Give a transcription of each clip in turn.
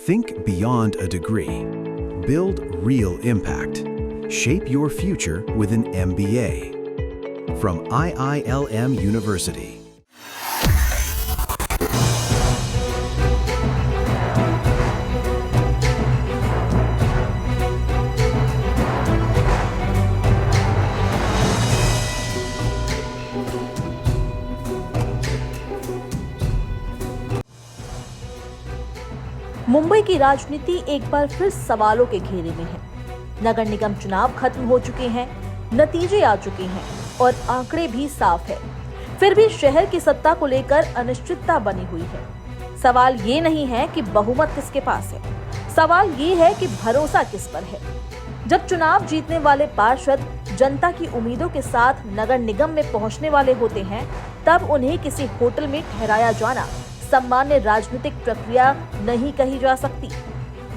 Think beyond a degree. Build real impact. Shape your future with an MBA. From IILM University. Mumbai की राजनीति एक बार फिर सवालों के घेरे में है। नगर निगम चुनाव खत्म हो चुके हैं, नतीजे आ चुके हैं और आंकड़े भी साफ है। फिर भी शहर की सत्ता को लेकर अनिश्चितता बनी हुई है। सवाल ये नहीं है कि बहुमत किसके पास है, सवाल ये है कि भरोसा किस पर है। जब चुनाव जीतने वाले पार्षद जनता की उम्मीदों के साथ नगर निगम में पहुंचने वाले होते हैं, तब उन्हें किसी होटल में ठहराया जाना सामान्य राजनीतिक प्रक्रिया नहीं कही जा सकती।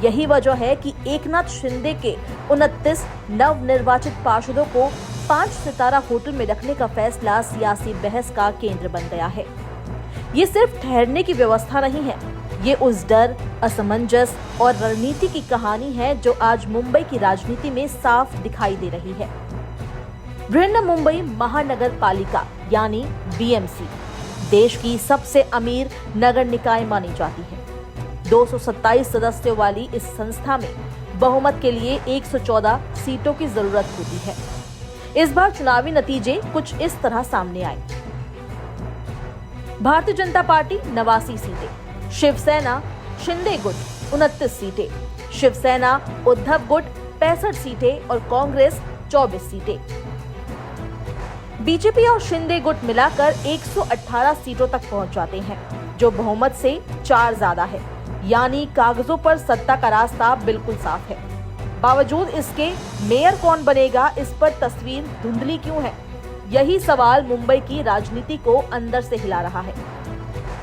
यही वजह है कि एकनाथ शिंदे के 29 नवनिर्वाचित पार्षदों को 5 सितारा होटल में रखने का फैसला सियासी बहस का केंद्र बन गया है। ये सिर्फ ठहरने की व्यवस्था नहीं है, ये उस डर, असमंजस और रणनीति की कहानी है जो आज मुंबई की राजनीति में साफ दिखाई दे रही है। बृहन मुंबई महानगर पालिका यानी BMC देश की सबसे अमीर नगर निकाय मानी जाती है। 227 सदस्यों वाली इस संस्था में बहुमत के लिए 114 सीटों की जरूरत होती है। इस बार चुनावी नतीजे कुछ इस तरह सामने आए। भारतीय जनता पार्टी 89 सीटें, शिवसेना शिंदे गुट 29 सीटें, शिवसेना उद्धव गुट 65 सीटें और कांग्रेस 24 सीटें। बीजेपी और शिंदे गुट मिलाकर 118 सीटों तक पहुंच जाते हैं, जो बहुमत से 4 ज्यादा है, यानी कागजों पर सत्ता का रास्ता बिल्कुल साफ है। बावजूद इसके मेयर कौन बनेगा, इस पर तस्वीर धुंधली क्यों है? यही सवाल मुंबई की राजनीति को अंदर से हिला रहा है।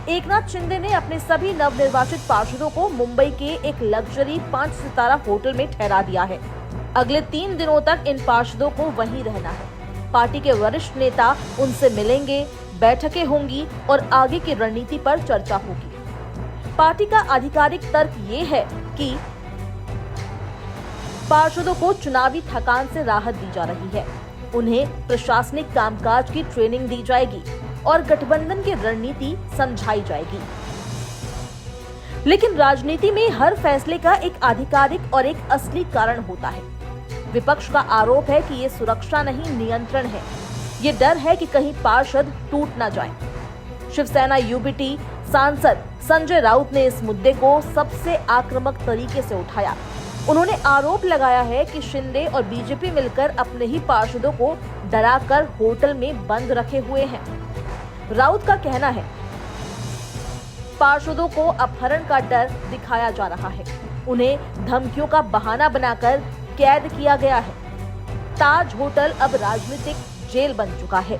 एकनाथ शिंदे ने अपने सभी नवनिर्वाचित पार्षदों को मुंबई के एक लग्जरी 5 सितारा होटल में ठहरा दिया है। अगले 3 दिनों तक इन पार्षदों को वहीं रहना है। पार्टी के वरिष्ठ नेता उनसे मिलेंगे, बैठकें होंगी और आगे की रणनीति पर चर्चा होगी। पार्टी का आधिकारिक तर्क ये है कि पार्षदों को चुनावी थकान से राहत दी जा रही है, उन्हें प्रशासनिक कामकाज की ट्रेनिंग दी जाएगी और गठबंधन की रणनीति समझाई जाएगी। लेकिन राजनीति में हर फैसले का एक आधिकारिक और एक असली कारण होता है। विपक्ष का आरोप है कि ये सुरक्षा नहीं, नियंत्रण है। ये डर है कि कहीं पार्षद टूट ना जाएं। शिवसेना UBT सांसद संजय राउत ने इस मुद्दे को सबसे आक्रामक तरीके से उठाया। उन्होंने आरोप लगाया है कि शिंदे और बीजेपी मिलकर अपने ही पार्षदों को डराकर होटल में बंद रखे हुए हैं। राउत का कहना है, पार्षदों को अपहरण का डर दिखाया जा रहा है, उन्हें धमकियों का बहाना बनाकर कैद किया गया है। ताज होटल अब राजनीतिक जेल बन चुका है।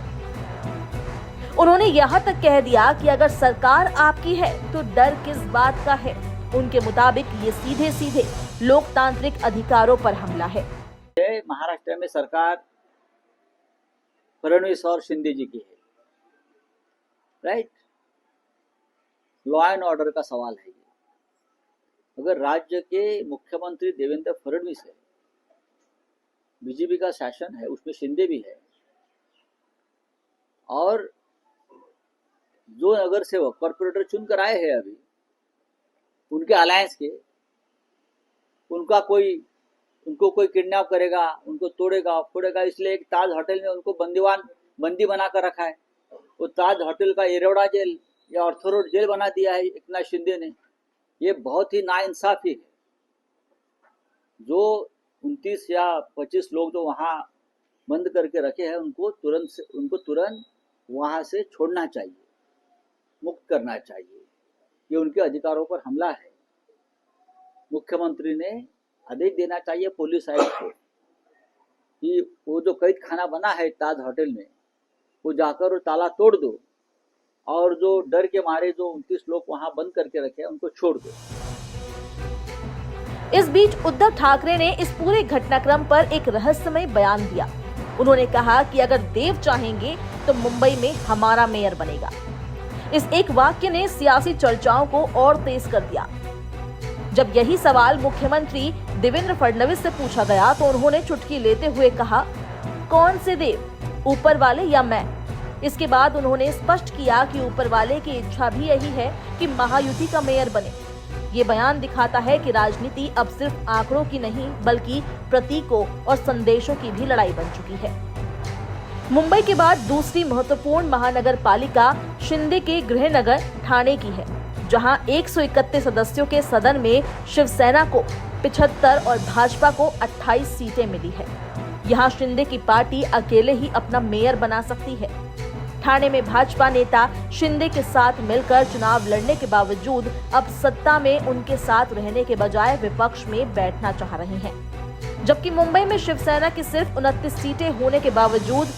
उन्होंने यहाँ तक कह दिया कि अगर सरकार आपकी है तो डर किस बात का है। उनके मुताबिक ये सीधे सीधे लोकतांत्रिक अधिकारों पर हमला है। महाराष्ट्र में सरकार फडणवीस और शिंदे जी की है, राइट। लॉ एंड ऑर्डर का सवाल है ये। अगर राज्य के मुख्यमंत्री देवेंद्र फडणवीस है, बीजेपी का शासन है, उसमें शिंदे भी है, और जो नगर सेवक कॉर्पोरेटर चुनकर आए हैं अभी उनके अलायंस के, उनको कोई किडनैप करेगा, उनको तोड़ेगा फोड़ेगा, इसलिए एक ताज होटल में उनको बंदी बनाकर रखा है। वो ताज होटल का एरोडा जेल या ऑर्थोरोड जेल बना दिया है एकनाथ शिंदे ने। ये बहुत ही नाइंसाफी है। जो 29 या 25 लोग जो वहां बंद करके रखे हैं, उनको तुरंत वहां से छोड़ना चाहिए, मुक्त करना चाहिए। ये उनके अधिकारों पर हमला है। मुख्यमंत्री ने आदेश देना चाहिए पुलिस आयुक्त को कि वो जो कैद खाना बना है ताज होटल में, वो जाकर वो ताला तोड़ दो और जो डर के मारे जो 29 लोग वहां बंद करके रखे हैं उनको छोड़ दो। इस बीच उद्धव ठाकरे ने इस पूरे घटनाक्रम पर एक रहस्यमय बयान दिया। उन्होंने कहा कि अगर देव चाहेंगे तो मुंबई में हमारा मेयर बनेगा। इस एक वाक्य ने सियासी चर्चाओं को और तेज कर दिया। जब यही सवाल मुख्यमंत्री देवेंद्र फडणवीस से पूछा गया तो उन्होंने चुटकी लेते हुए कहा, कौन से देव, ऊपर वाले या मैं? इसके बाद उन्होंने स्पष्ट किया कि ऊपर वाले की इच्छा भी यही है कि महायुति का मेयर बने। ये बयान दिखाता है कि राजनीति अब सिर्फ आंकड़ों की नहीं बल्कि प्रतीकों और संदेशों की भी लड़ाई बन चुकी है। मुंबई के बाद दूसरी महत्वपूर्ण महानगर पालिका शिंदे के गृहनगर ठाणे की है, जहां 131 सदस्यों के सदन में शिवसेना को 75 और भाजपा को 28 सीटें मिली है। यहां शिंदे की पार्टी अकेले ही अपना मेयर बना सकती है। ठाणे में भाजपा नेता शिंदे के साथ मिलकर चुनाव लड़ने के बावजूद अब सत्ता में उनके साथ रहने के बजाय विपक्ष में बैठना चाह रहे हैं, जबकि मुंबई में शिवसेना की सिर्फ 29 सीटें होने के बावजूद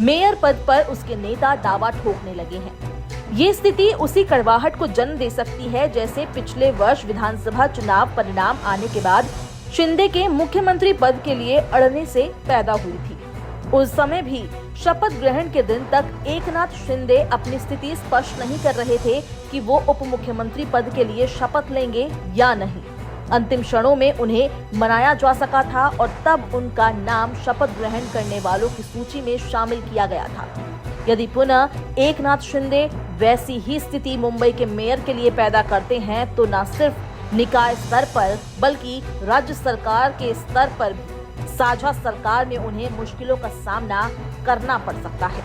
मेयर पद पर उसके नेता दावा ठोकने लगे हैं। ये स्थिति उसी कड़वाहट को जन्म दे सकती है जैसे पिछले वर्ष विधानसभा चुनाव परिणाम आने के बाद शिंदे के मुख्यमंत्री पद के लिए अड़ने से पैदा हुई थी। उस समय भी शपथ ग्रहण के दिन तक एकनाथ शिंदे अपनी स्थिति स्पष्ट नहीं कर रहे थे कि वो उप मुख्यमंत्री पद के लिए शपथ लेंगे या नहीं। अंतिम क्षणों में उन्हें मनाया जा सका था और तब उनका नाम शपथ ग्रहण करने वालों की सूची में शामिल किया गया था। यदि पुनः एकनाथ शिंदे वैसी ही स्थिति मुंबई के मेयर के लिए पैदा करते हैं तो न सिर्फ निकाय स्तर पर बल्कि राज्य सरकार के स्तर पर भी साझा सरकार में उन्हें मुश्किलों का सामना करना पड़ सकता है।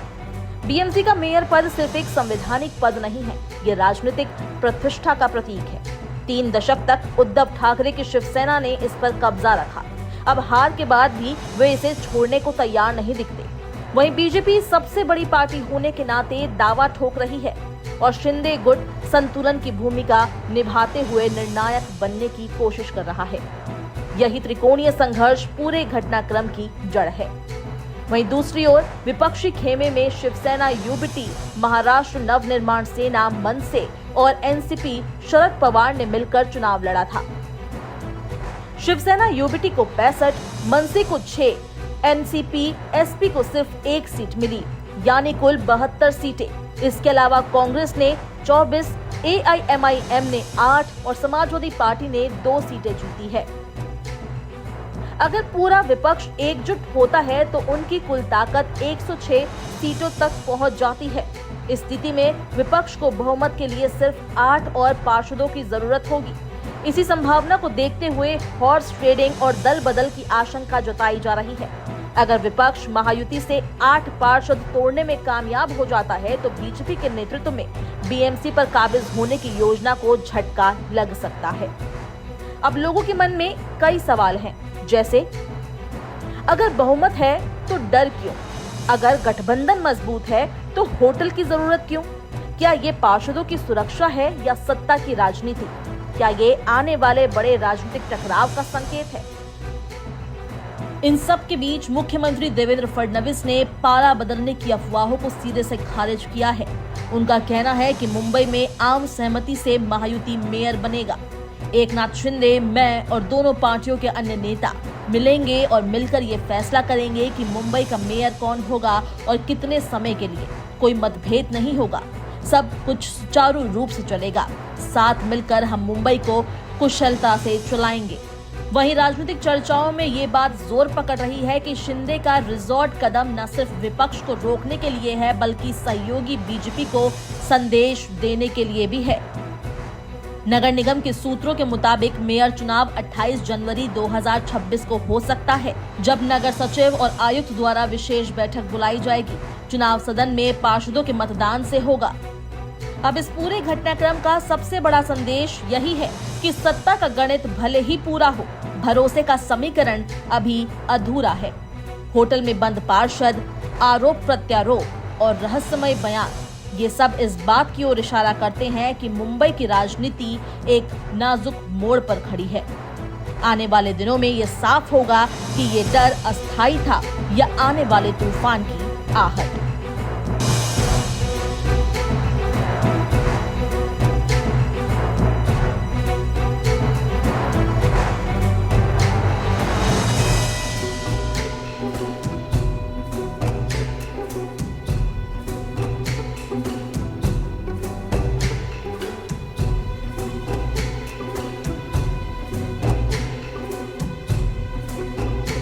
बीएमसी का मेयर पद सिर्फ एक संवैधानिक पद नहीं है, ये राजनीतिक प्रतिष्ठा का प्रतीक है। 3 दशक तक उद्धव ठाकरे की शिवसेना ने इस पर कब्जा रखा। अब हार के बाद भी वे इसे छोड़ने को तैयार नहीं दिखते। वहीं बीजेपी सबसे बड़ी पार्टी होने के नाते दावा ठोक रही है और शिंदे गुट संतुलन की भूमिका निभाते हुए निर्णायक बनने की कोशिश कर रहा है। यही त्रिकोणीय संघर्ष पूरे घटनाक्रम की जड़ है। वहीं दूसरी ओर विपक्षी खेमे में शिवसेना यूबीटी, महाराष्ट्र नवनिर्माण सेना मनसे और एनसीपी शरद पवार ने मिलकर चुनाव लड़ा था। शिवसेना यूबीटी को 65, मनसे को 6, एनसीपी एसपी को सिर्फ 1 सीट मिली, यानी कुल 72 सीटें। इसके अलावा कांग्रेस ने 24, एआईएमआईएम ने 8 और समाजवादी पार्टी ने 2 सीटें जीती है। अगर पूरा विपक्ष एकजुट होता है तो उनकी कुल ताकत 106 सीटों तक पहुंच जाती है। इस स्थिति में विपक्ष को बहुमत के लिए सिर्फ 8 और पार्षदों की जरूरत होगी। इसी संभावना को देखते हुए हॉर्स ट्रेडिंग और दल बदल की आशंका जताई जा रही है। अगर विपक्ष महायुति से 8 पार्षद तोड़ने में कामयाब हो जाता है तो बीजेपी के नेतृत्व में बीएमसी पर काबिज होने की योजना को झटका लग सकता है। अब लोगों के मन में कई सवाल हैं, जैसे अगर बहुमत है तो डर क्यों? अगर गठबंधन मजबूत है तो होटल की जरूरत क्यों? क्या ये पार्षदों की सुरक्षा है या सत्ता की राजनीति? क्या ये आने वाले बड़े राजनीतिक टकराव का संकेत है? इन सब के बीच मुख्यमंत्री देवेंद्र फडणवीस ने पाला बदलने की अफवाहों को सिरे से खारिज किया है। उनका कहना है कि मुंबई में आम सहमति से महायुति मेयर बनेगा। एकनाथ शिंदे, मैं और दोनों पार्टियों के अन्य नेता मिलेंगे और मिलकर ये फैसला करेंगे कि मुंबई का मेयर कौन होगा और कितने समय के लिए। कोई मतभेद नहीं होगा, सब कुछ सुचारू रूप से चलेगा। साथ मिलकर हम मुंबई को कुशलता से चलाएंगे। वहीं राजनीतिक चर्चाओं में ये बात जोर पकड़ रही है कि शिंदे का रिजॉर्ट कदम न सिर्फ विपक्ष को रोकने के लिए है बल्कि सहयोगी बीजेपी को संदेश देने के लिए भी है। नगर निगम के सूत्रों के मुताबिक मेयर चुनाव 28 जनवरी 2026 को हो सकता है, जब नगर सचिव और आयुक्त द्वारा विशेष बैठक बुलाई जाएगी। चुनाव सदन में पार्षदों के मतदान से होगा। अब इस पूरे घटनाक्रम का सबसे बड़ा संदेश यही है कि सत्ता का गणित भले ही पूरा हो, भरोसे का समीकरण अभी अधूरा है। होटल में बंद पार्षद, आरोप प्रत्यारोप और रहस्यमय बयान, ये सब इस बात की ओर इशारा करते हैं कि मुंबई की राजनीति एक नाजुक मोड़ पर खड़ी है। आने वाले दिनों में ये साफ होगा कि ये डर अस्थायी था या आने वाले तूफान की आहट।